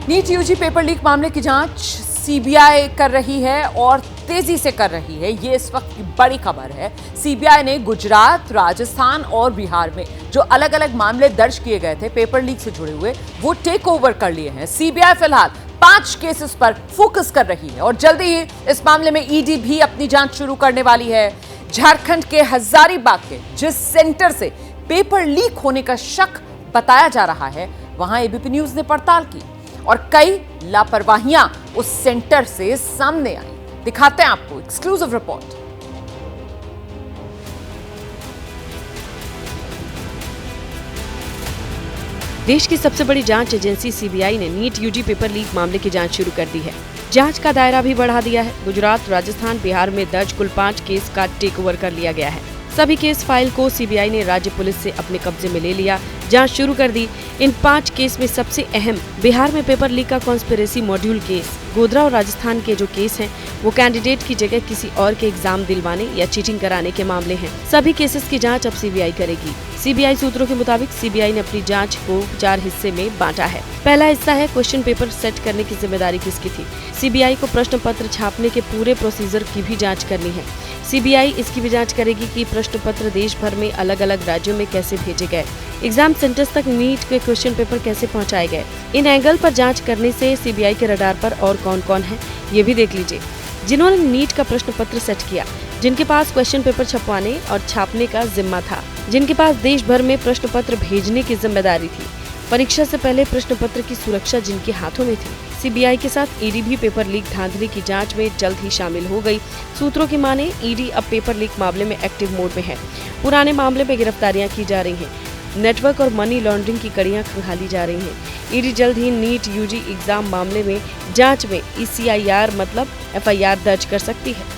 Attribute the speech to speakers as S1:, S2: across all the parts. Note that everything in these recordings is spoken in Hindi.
S1: नीट यूजी पेपर लीक मामले की जांच सीबीआई कर रही है और तेजी से कर रही है। ये इस वक्त की बड़ी खबर है। सीबीआई ने गुजरात, राजस्थान और बिहार में जो अलग अलग मामले दर्ज किए गए थे पेपर लीक से जुड़े हुए, वो टेक ओवर कर लिए हैं। सीबीआई फिलहाल 5 केसेस पर फोकस कर रही है और जल्दी ही इस मामले में ईडी भी अपनी जांच शुरू करने वाली है। झारखंड के हजारीबाग के जिस सेंटर से पेपर लीक होने का शक बताया जा रहा है, वहां एबीपी न्यूज ने पड़ताल की और कई लापरवाहियां उस सेंटर से सामने आई। दिखाते हैं आपको एक्सक्लूसिव रिपोर्ट।
S2: देश की सबसे बड़ी जांच एजेंसी सीबीआई ने नीट यूजी पेपर लीक मामले की जांच शुरू कर दी है। जांच का दायरा भी बढ़ा दिया है। गुजरात, राजस्थान, बिहार में दर्ज कुल 5 केस का टेक ओवर कर लिया गया है। सभी केस फाइल को सीबीआई ने राज्य पुलिस से अपने कब्जे में ले लिया, जांच शुरू कर दी। इन 5 केस में सबसे अहम बिहार में पेपर लीक का कॉन्स्पिरेसी मॉड्यूल केस, गोधरा और राजस्थान के जो केस हैं, वो कैंडिडेट की जगह किसी और के एग्जाम दिलवाने या चीटिंग कराने के मामले हैं। सभी केसेस की जांच अब सीबीआई करेगी। सीबीआई सूत्रों के मुताबिक सीबीआई ने अपनी जांच को 4 हिस्से में बांटा है। पहला हिस्सा है क्वेश्चन पेपर सेट करने की जिम्मेदारी किसकी थी। सीबीआई को प्रश्न पत्र छापने के पूरे प्रोसीजर की भी जांच करनी है। सीबीआई इसकी भी जांच करेगी कि प्रश्न पत्र देश भर में अलग अलग राज्यों में कैसे भेजे गए, एग्जाम सेंटर्स तक नीट के क्वेश्चन पेपर कैसे पहुंचाए गए। इन एंगल पर जांच करने से सीबीआई के रडार पर और कौन कौन है, ये भी देख लीजिए। जिन्होंने नीट का प्रश्न पत्र सेट किया, जिनके पास क्वेश्चन पेपर छपवाने और छापने का जिम्मा था, जिनके पास देश भर में प्रश्न पत्र भेजने की जिम्मेदारी थी, परीक्षा से पहले प्रश्न पत्र की सुरक्षा जिनके हाथों में थी। सीबीआई के साथ ईडी भी पेपर लीक धांधली की जांच में जल्द ही शामिल हो गई। सूत्रों की माने ईडी अब पेपर लीक मामले में एक्टिव मोड में है। पुराने मामले में गिरफ्तारियां की जा रही हैं। नेटवर्क और मनी लॉन्ड्रिंग की कड़ियां खंगाली जा रही हैं। ईडी जल्द ही नीट यूजी एग्जाम मामले में जांच में ECIR मतलब FIR दर्ज कर सकती है।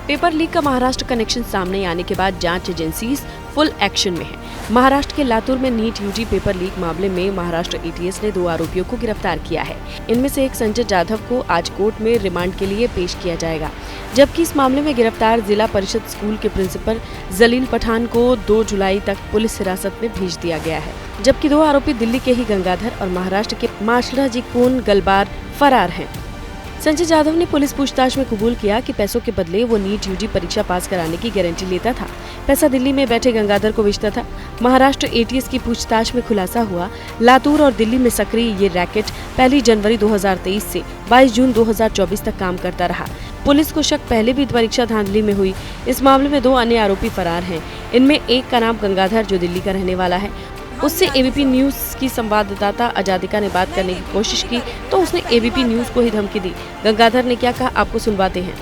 S2: पेपर लीक का महाराष्ट्र कनेक्शन सामने आने के बाद जांच एजेंसीज फुल एक्शन में है। महाराष्ट्र के लातूर में नीट यूजी पेपर लीक मामले में महाराष्ट्र ATS ने 2 आरोपियों को गिरफ्तार किया है। इनमें से एक संजय जाधव को आज कोर्ट में रिमांड के लिए पेश किया जाएगा, जबकि इस मामले में गिरफ्तार जिला परिषद स्कूल के प्रिंसिपल जलील पठान को 2 जुलाई तक पुलिस हिरासत में भेज दिया गया है। जबकि 2 आरोपी दिल्ली के ही गंगाधर और महाराष्ट्र के माशराजी कोन गलबार फरार हैं। संजय जाधव ने पुलिस पूछताछ में कबूल किया कि पैसों के बदले वो नीट यूजी परीक्षा पास कराने की गारंटी लेता था। पैसा दिल्ली में बैठे गंगाधर को बेचता था। महाराष्ट्र ATS की पूछताछ में खुलासा हुआ, लातूर और दिल्ली में सक्रिय ये रैकेट 1 जनवरी 2023 से 22 जून 2024 तक काम करता रहा। पुलिस को शक पहले भी परीक्षा धांधली में हुई। इस मामले में 2 अन्य आरोपी फरार हैं। इनमें एक का नाम गंगाधर, जो दिल्ली का रहने वाला है। उससे एबीपी न्यूज की संवाददाता अजादिका ने बात करने की कोशिश की तो उसने एबीपी न्यूज को ही धमकी दी। गंगाधर ने क्या कहा, आपको सुनवाते हैं।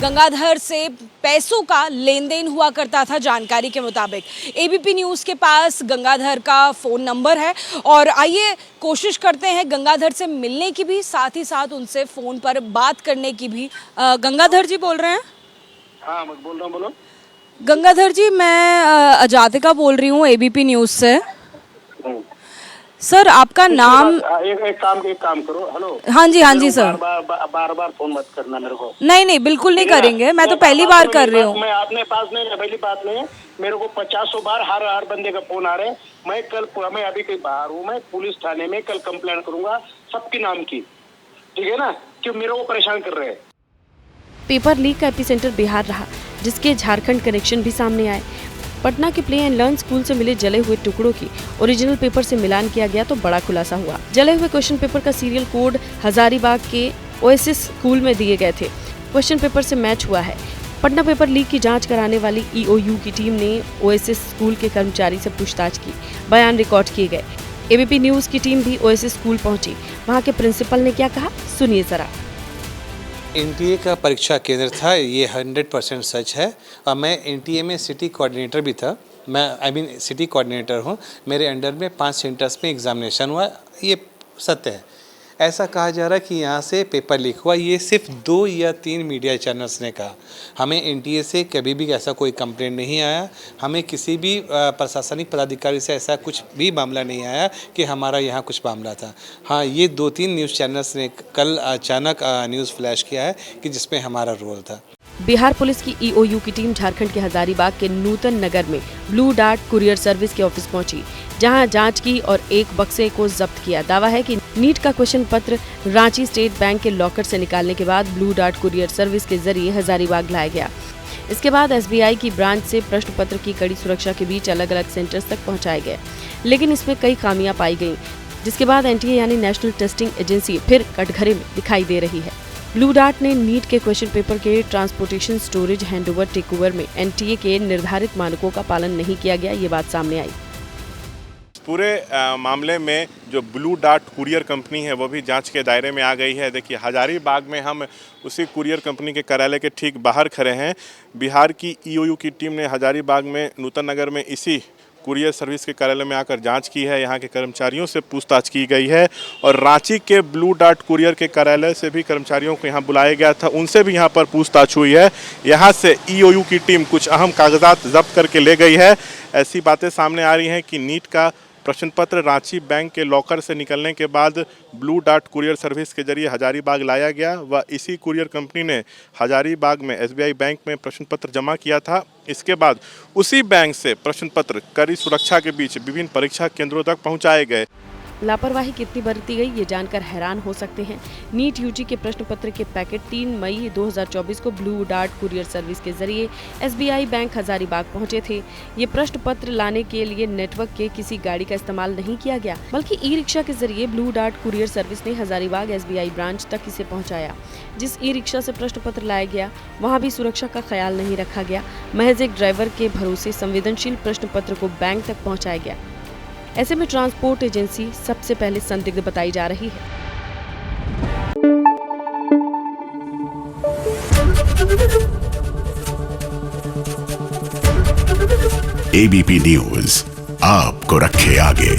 S3: गंगाधर से पैसों का लेन देन हुआ करता था। जानकारी के मुताबिक एबीपी न्यूज के पास गंगाधर का फोन नंबर है और आइए कोशिश करते हैं गंगाधर से मिलने की भी, साथ ही साथ उनसे फोन पर बात करने की भी। गंगाधर जी बोल रहे हैं?
S4: हाँ, मैं बोल रहा हूँ, बोलो।
S3: गंगाधर जी, मैं अजादिका बोल रही हूँ एबीपी न्यूज से। सर, आपका नाम?
S4: एक काम करो। हेलो।
S3: हाँ जी सर।
S4: बार फोन मत करना मेरे को।
S3: नहीं बिल्कुल नहीं करेंगे। मैं तो पहली बार कर रही हूँ।
S4: मैं अपने पास नहीं, पहली बात नहीं है। मेरे को 50 बार हर बंदे का फोन आ रहे हैं। मैं अभी कहीं बाहर हूँ। मैं पुलिस थाने में कल कंप्लेंट करूंगा सबके नाम की, ठीक है ना, क्यों मेरे को परेशान कर रहे हैं।
S2: पेपर लीक का एपिसेंटर बिहार रहा, जिसके झारखंड कनेक्शन भी सामने आए। पटना के प्ले एंड लर्न स्कूल से मिले जले हुए टुकड़ों की ओरिजिनल पेपर से मिलान किया गया तो बड़ा खुलासा हुआ। जले हुए क्वेश्चन पेपर का सीरियल कोड हजारीबाग के ओएसिस स्कूल में दिए गए थे। क्वेश्चन पेपर से मैच हुआ है। पटना पेपर लीक की जांच कराने वाली EOU की टीम ने ओएसिस स्कूल के कर्मचारी से पूछताछ की, बयान रिकॉर्ड किए गए। एबीपी न्यूज की टीम भी ओएसिस स्कूल पहुंची। वहाँ के प्रिंसिपल ने क्या कहा, सुनिए जरा।
S5: NTA का परीक्षा केंद्र था, ये 100% सच है। और मैं NTA में सिटी कोऑर्डिनेटर भी था। मैं सिटी कोऑर्डिनेटर हूँ। मेरे अंडर में 5 सेंटर्स में एग्जामिनेशन हुआ, ये सत्य है। ऐसा कहा जा रहा है कि यहाँ से पेपर लीक हुआ, ये सिर्फ 2 या 3 मीडिया चैनल्स ने कहा। हमें NTA से कभी भी ऐसा कोई कंप्लेंट नहीं आया। हमें किसी भी प्रशासनिक पदाधिकारी से ऐसा कुछ भी मामला नहीं आया कि हमारा यहाँ कुछ मामला था। हाँ, ये 2-3 न्यूज़ चैनल्स ने कल अचानक न्यूज़ फ्लैश किया है कि जिसमें हमारा रोल था।
S2: बिहार पुलिस की EOU की टीम झारखंड के हजारीबाग के नूतन नगर में ब्लू डार्ट कुरियर सर्विस के ऑफिस पहुंची। जहां जांच की और एक बक्से को जब्त किया। दावा है कि नीट का क्वेश्चन पत्र रांची स्टेट बैंक के लॉकर से निकालने के बाद ब्लू डार्ट कुरियर सर्विस के जरिए हजारीबाग लाया गया। इसके बाद एसबीआई की ब्रांच से प्रश्न पत्र की कड़ी सुरक्षा के बीच अलग अलग सेंटर्स तक पहुंचाए गए, लेकिन इसमें कई खामियां पाई गईं, जिसके बाद एनटीए यानी नेशनल टेस्टिंग एजेंसी फिर कटघरे में दिखाई दे रही है। ब्लू डार्ट ने नीट के क्वेश्चन पेपर के ट्रांसपोर्टेशन, स्टोरेज, हैंडओवर, टेकओवर में एनटीए के निर्धारित मानकों का पालन नहीं किया गया, ये बात सामने आई।
S6: पूरे मामले में जो ब्लू डार्ट कुरियर कंपनी है वो भी जांच के दायरे में आ गई है। देखिए, हजारीबाग में हम उसी कुरियर कंपनी के कार्यालय के ठीक बाहर खड़े हैं। बिहार की ईओयू की टीम ने हजारीबाग में नूतन नगर में इसी कुरियर सर्विस के कार्यालय में आकर जांच की है। यहाँ के कर्मचारियों से पूछताछ की गई है और रांची के ब्लू डार्ट कुरियर के कार्यालय से भी कर्मचारियों को यहाँ बुलाया गया था, उनसे भी यहाँ पर पूछताछ हुई है। यहाँ से ईओयू की टीम कुछ अहम कागजात जब्त करके ले गई है। ऐसी बातें सामने आ रही हैं कि नीट का प्रश्न पत्र रांची बैंक के लॉकर से निकलने के बाद ब्लू डार्ट कुरियर सर्विस के जरिए हजारीबाग लाया गया व इसी कुरियर कंपनी ने हजारीबाग में एसबीआई बैंक में प्रश्न पत्र जमा किया था। इसके बाद उसी बैंक से प्रश्न पत्र कड़ी सुरक्षा के बीच विभिन्न परीक्षा केंद्रों तक पहुंचाए गए।
S2: लापरवाही कितनी बरती गई, ये जानकर हैरान हो सकते हैं। नीट यूजी के प्रश्न पत्र के पैकेट 3 मई 2024 को ब्लू डार्ट कुरियर सर्विस के जरिए एसबीआई बैंक हजारीबाग पहुंचे थे। ये प्रश्न पत्र लाने के लिए नेटवर्क के किसी गाड़ी का इस्तेमाल नहीं किया गया, बल्कि ई रिक्शा के जरिए ब्लू डार्ट कुरियर सर्विस ने हजारीबाग एसबीआई ब्रांच तक इसे पहुँचाया। जिस ई रिक्शा से प्रश्न पत्र लाया गया वहाँ भी सुरक्षा का ख्याल नहीं रखा गया। महज एक ड्राइवर के भरोसे संवेदनशील प्रश्न पत्र को बैंक तक पहुँचाया गया। ऐसे में ट्रांसपोर्ट एजेंसी सबसे पहले संदिग्ध बताई जा रही है।
S7: एबीपी न्यूज आपको रखे आगे।